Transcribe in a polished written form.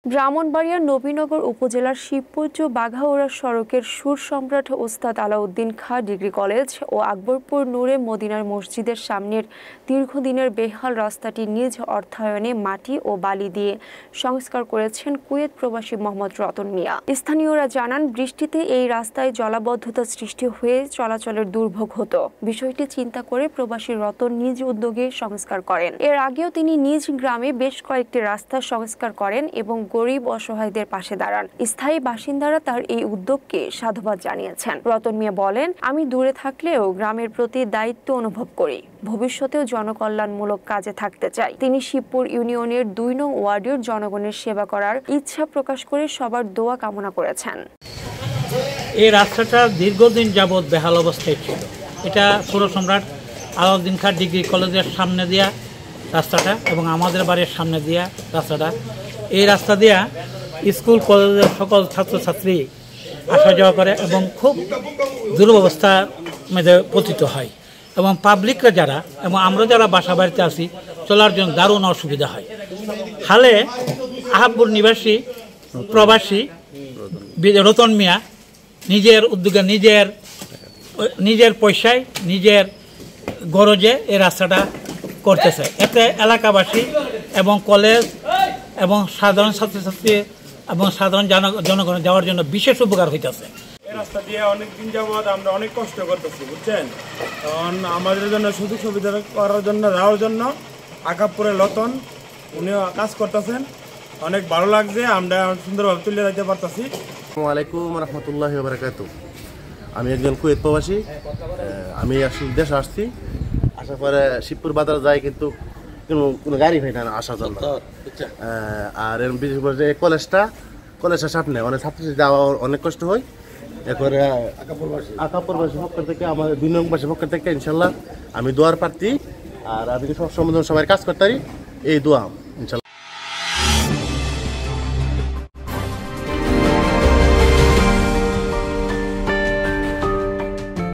ব্রাহ্মণবাড়িয়ার নবীনগর উপজেলার শিবপুর বাঘাওড়া সড়কের সুর সম্রাট ওস্তাদ আলাউদ্দিন খাঁ ডিগ্রি কলেজ ও আকবরপুর নূরে মদিনার মসজিদের সামনের দীর্ঘদিনের বেহাল রাস্তাটি নিজ অর্থায়নে মাটি ও বালি দিয়ে সংস্কার করেছেন কুয়েত প্রবাসী মোহাম্মদ রতন মিয়া। স্থানীয়রা জানান, বৃষ্টিতে এই রাস্তায় জলাবদ্ধতা সৃষ্টি হয়ে চলাচলের দুর্ভোগ হতো। বিষয়টি চিন্তা করে প্রবাসী রতন নিজ উদ্যোগে সংস্কার করেন। এর আগেও তিনি নিজ গ্রামে বেশ কয়েকটি রাস্তা সংস্কার করেন এবং গরিব অসহায়দের পাশে দাঁড়ান। স্থায়ী বাসিন্দারা তার এই উদ্যোগকে সাধুবাদ জানিয়েছেন। রতন মিয়া বলেন, আমি দূরে থাকলেও গ্রামের প্রতি দায়িত্ব অনুভব করি। ভবিষ্যতেও জনকল্যাণমূলক কাজে থাকতে চাই। তিনি শিবপুর ইউনিয়নের ২ নং ওয়ার্ডের জনগণের সেবা করার ইচ্ছা প্রকাশ করে সবার দোয়া কামনা করেছেন। এই রাস্তাটা দীর্ঘদিন যাবৎ বেহাল অবস্থায় ছিল। এটা সুর সম্রাট আলাউদ্দিন খাঁ ডিগ্রি কলেজের সামনে দিয়া রাস্তাটা এবং আমাদের বাড়ির সামনে দিয়া রাস্তাটা। এই রাস্তা দিয়া স্কুল কলেজের সকল ছাত্রছাত্রী আসা যাওয়া করে এবং খুব দুরবস্থার মধ্যে পতিত হয় এবং পাবলিকরা যারা এবং আমরা যারা বাসা বাড়িতে আসি চলার জন্য দারুণ অসুবিধা হয়। হালে আহাবপুর নিবাসী প্রবাসী রতন মিয়া নিজের উদ্যোগে নিজের পয়সায় নিজের গরজে এই রাস্তাটা করতেছে। এতে এলাকাবাসী এবং কলেজ এবং সাধারণ ছাত্রছাত্রী এবং সাধারণ জনগণ যাওয়ার জন্য বিশেষ উপকার হইতেছে। এই রাস্তা দিয়ে অনেকদিন যাবৎ আমরা অনেক কষ্ট করতেছি, বুঝছেন। তখন আমাদের জন্য সুযোগ সুবিধা করার জন্য যাওয়ার জন্য আকাবপুরের লতন উনিও কাজ করতেছেন। অনেক ভালো লাগছে, আমরা সুন্দরভাবে তুলে যেতে পারতেছি। আসসালামু আলাইকুম রহমতুল্লাহি ওয়া বারাকাতুহু। আমি একজন কুয়েত প্রবাসী। আমি আসলে দেশে আসছি, আসার পরে শিবপুর বাজার যাই, কিন্তু কোনো গাড়ি হয় না আসার জন্য। আর বিশেষ করে কলেজটা সামনে অনেক ছাত্রছাত্রী যাওয়া অনেক কষ্ট হয়। এরপরে আকাবপুরবাসীর পক্ষ থেকে, আমাদের ২ নংবাসীর পক্ষ থেকে ইনশাল্লাহ আমি দোয়ার প্রার্থী। আর আমি সব সময় সবাই কাজ করতে পারি, এই দোয়া ইনশাল্লাহ।